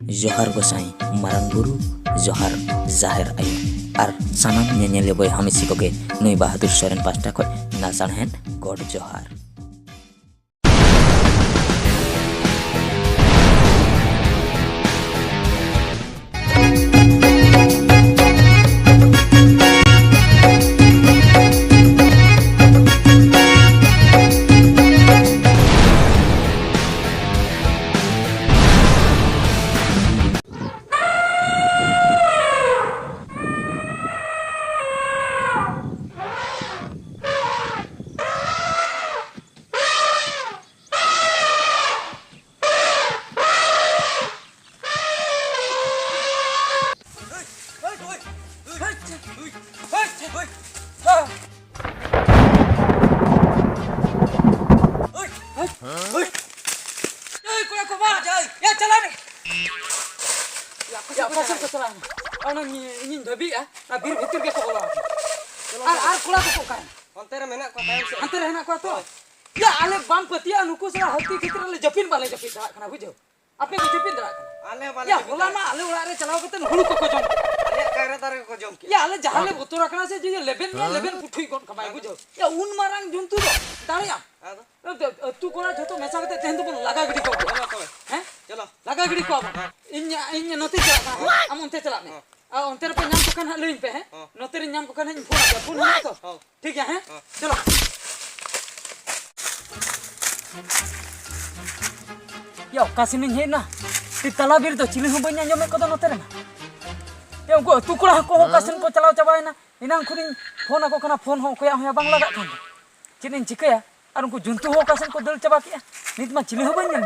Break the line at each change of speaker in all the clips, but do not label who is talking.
जोहार गोसाई मारांग बुरु जोहार जाहेर आयु और सानाम नेनेले बय हमिसी कोगे नुई बहादुर सोरेन पास्टा खय नासानहेन गॉड जोहार।
ठीक है चलो या कासिनी हेना ती तला बिर तो चिली हो बन्या जमे को नते रे या उनको तुकड़ा को कासिन को चलाव चाबायना इनां खुदिन फोन को कना फोन हो कोया हो बांग लगा खान चिनिन चिकया और उनको जुंतु हो कासिन को दल चाबा किया नित मा चिली हो बन्या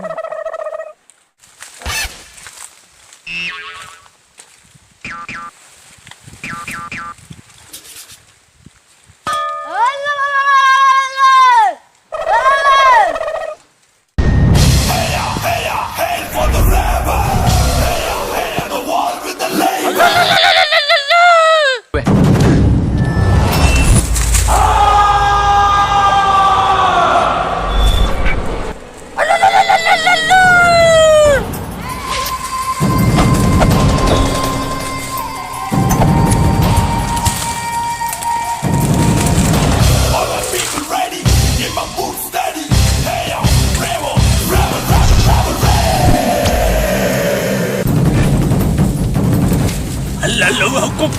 Hukum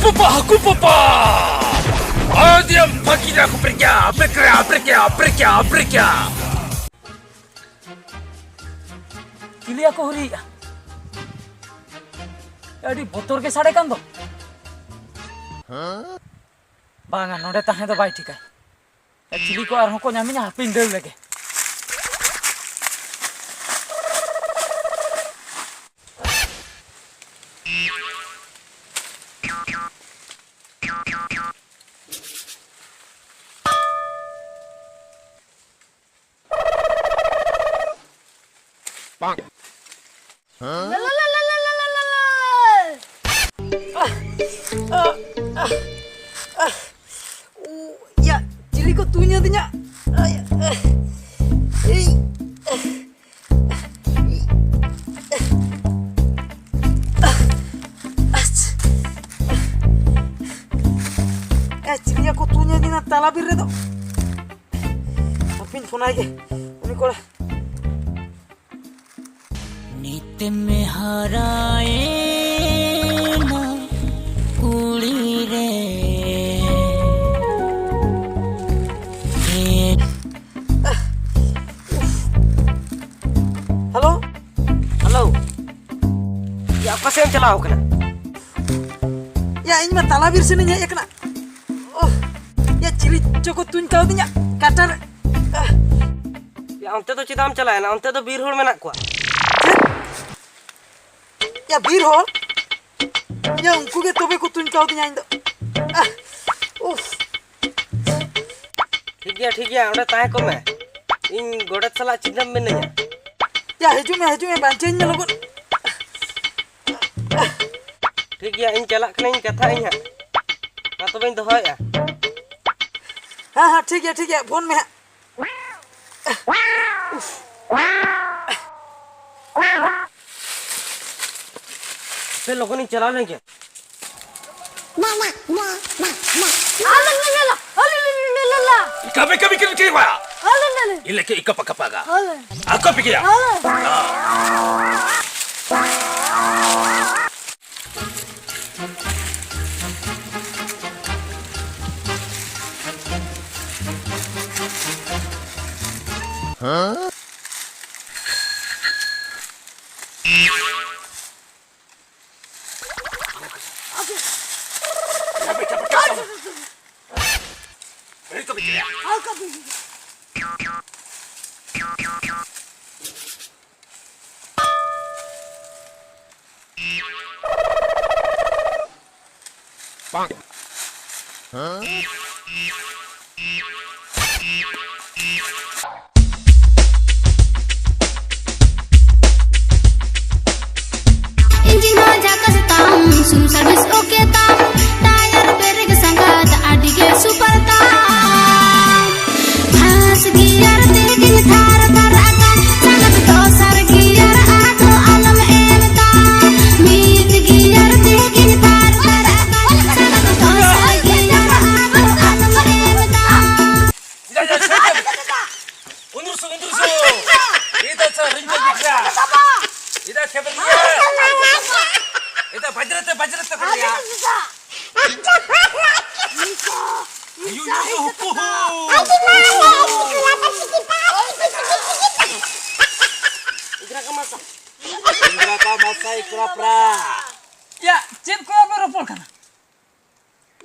papa. Aku papa. Oh diam, pagi dah aku pergi. Kili aku huri. Jadi botol ke sade kan do? Banga node tahe do bai ठीक है चिली को आर को नामिना हापिन देल लगे Bang ya Cili kok tunya tinya Cili kok tunya dina talabir itu tapi phone aja ini kok नित में हराए ना कुड़ी रे हेलो हेलो या apa sih yang celau kena ya ini mah talabir sininya ya kena oh ya cili cokot tun kau tinya kacar ya onte to cidam celain onte to bir hol menak kuat ya bir hol ya unku ke tobe ko tun kau tinya indo ठीक है उड़े ताहे को मैं इन गोड़े सला चिन्हम में नहीं या हेजू में बांचे इन लोगों ठीक
गया इन चला कने कथा इन हां मा तो बइन दोहया
हाँ हाँ ठीक है फोन में है।
फिर लोगों ने चला लेंगे
Kami kiri waya. Ile ke ikapa kapaga. Ako pikia.
Ya, cip ko apa ropol kana?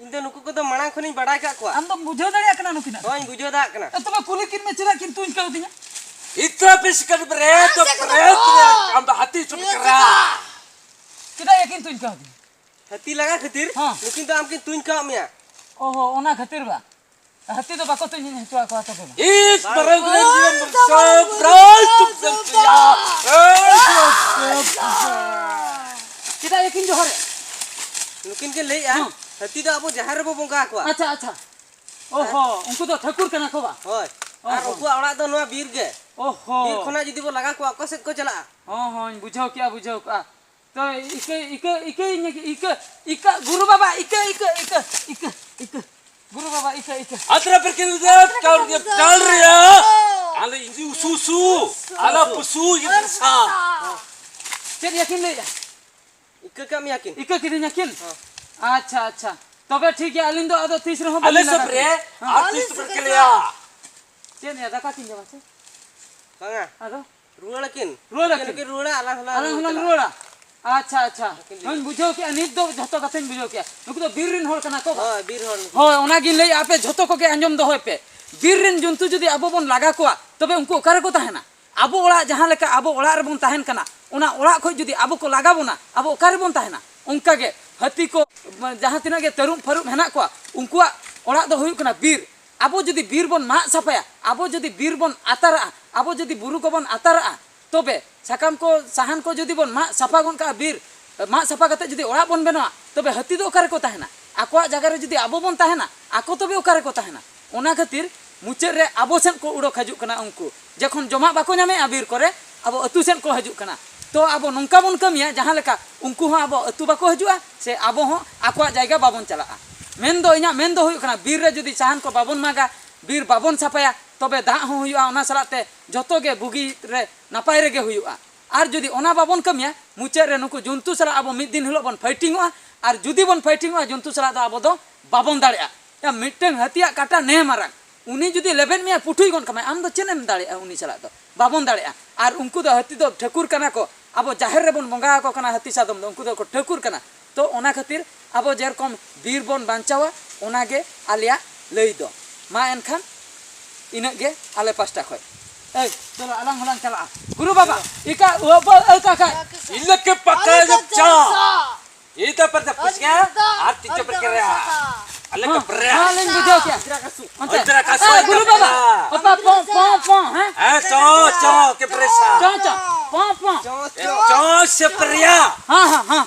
इन दो नुकु को तो मना खनि बड़ा का को
Am dom bujho dariya kana nukina.
होय बुझो दा कना
Tuma kulikin me cira kin tuin kau dinya.
Itra piskar beret amba hati chup kara.
Kita yakin tuin kau dinya.
हती लगा खातिर
हाँ।
लेकिन तो हमके तुइन का मिया
Oh, ona khatir ba. Hati to bako tuin ni tua ko ato ba.
Is barang jiwan bersabras tup sentia.
Kita yakin johor ya.
लेकिन के ले आ हती तो अब जहां रे बंगा को
अच्छा. Oh, unku to thakur kana ko ba.
होय और उनको आवड़ा तो नवा वीर गे
Oh.
वीर खना जदी बो लगा को अको से को चला
Oh, bujho ka. To ika guru baba ika. Guru baba ika.
Atra perkirdat kau dia dal ria. Ala inji susu. Ala pusu yirsa.
Cek yakin le ya.
इक का मिया किन
ika kini yakin. अच्छा. तबे ठीक है अलिंदो आदो तीसरे हो
Ala sabre artist perkilia.
Chain या दका किन जवा से
कांगा
आदो
रुड़ा किन
रुड़ा
किन के रुड़ा अला
अलग रोड़ा अच्छा हम बुझो कि अनित दो झतो कथन बुझो क्या नुकु तो बीररिन होल कना को
हां वीर हन
होय ओना गिन लई आपे झतो को के अंजम दो होय पे बीररिन जंतु जदी अबो बन लागा कोआ तबे उनको ओकारे को ताहेना अबो ओड़ा जहां लेका अबो ओड़ा रे बन ताहेन कना ओना ओड़ा खो जदी अबो को लागा बोना अबो ओकारे बन ताहेना उनका गे हती को जहां तिना गे तरुम फरुम हेना कोआ उनकुआ ओड़ा दो हुय कना बीर अबो जदी बीर बन मा सपाया अबो जदी बीर बन आतारा अबो जदी बुरु को बन आतारा तबे साकाम को साहन को जदी बन मा सफा गन का बीर मा सफा कते जदी ओड़ा बन बेना तबे हती दो ओकारे को ताहेना आकोआ जगह रे जदी अबो बन ताहेना आको तबे ओकारे को ताहेना ओना खातिर मुचे रे अबो सेन को उड़ो खजु कना उनको जखन जमा बाको नामे अबीर करे अबो अतु सेन को हजु कना तो अबो नंका बन कमिया जहां लेका उनको हो अबो अतु बाको हजुआ से अबो हो आकोआ जायगा बाबन चला मेन दो इना मेन दो हुय कना बीर रे जदी साहन को बाबन मागा बीर बाबन सफाया तबे दा हो हुआ ओना सलाते जतो गे बुगी रे नापाय रे गे हुआ आर जदी ओना बाबन कमिया मुचे रे नुकु जंतु सला अबो मिद दिन हिलो बन फाइटिंगवा आर जदी बन फाइटिंगवा जंतु सला दा अबो दो बाबन दाड़िया या मिटन हतिया काटा ने मारंग उनी जदी लेबेन मिया पुठुई गन कमाय आम दो चेनेम दाड़िया उनी सला दो बाबन दाड़िया आर उनको दो हति दो ठकुर कना को अबो जाहिर रे बन बंगा को कना हति सादम दो उनको दो को ठकुर कना तो ओना खातिर अबो जेरकम बीर बन बांचावा ओना गे आलिया लई दो मा एनखान इना गे आले पास्टा खय ए चलो अलंग हलांग चला गुरु बाबा इका का का
Ilake pakai lepcha. Ita pada pusnya arti coba kira. Ala ke berat.
हां लेन बुझो क्या
Antara kasih.
गुरु बाबा पापा पॉ हैं
Cho ke presa.
पॉ पॉ
चो
Cho sepria.
हां